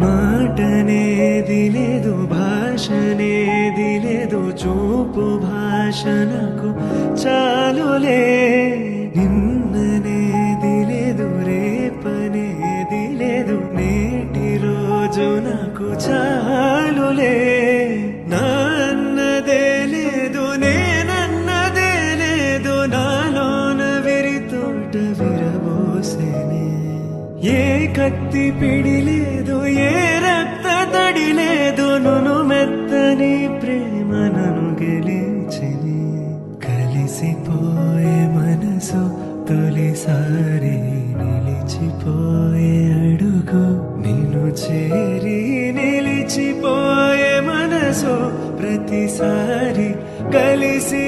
మాటనేది లేదు, భాషనేది లేదు, చూపు భాష నాకు చాలులే. నిన్ననేది లేదు, రేపనేది లేదు, నేటి రోజు నాకు చాలులే. నాన్నదే లేదు, నేనన్నదే లేదు, నాలోన విరితోట విరబోసేనే. ఏ కత్తి పిడి లేదు, ఏ రక్త తడి లేదు, నును మెత్తని ప్రేమ నన్ను గెలిచిని. కలిసిపోయే మనసు తొలిసారి నిలిచిపోయే అడుగు, నిన్ను చేరి నిలిచిపోయే మనసు ప్రతిసారి కలిసి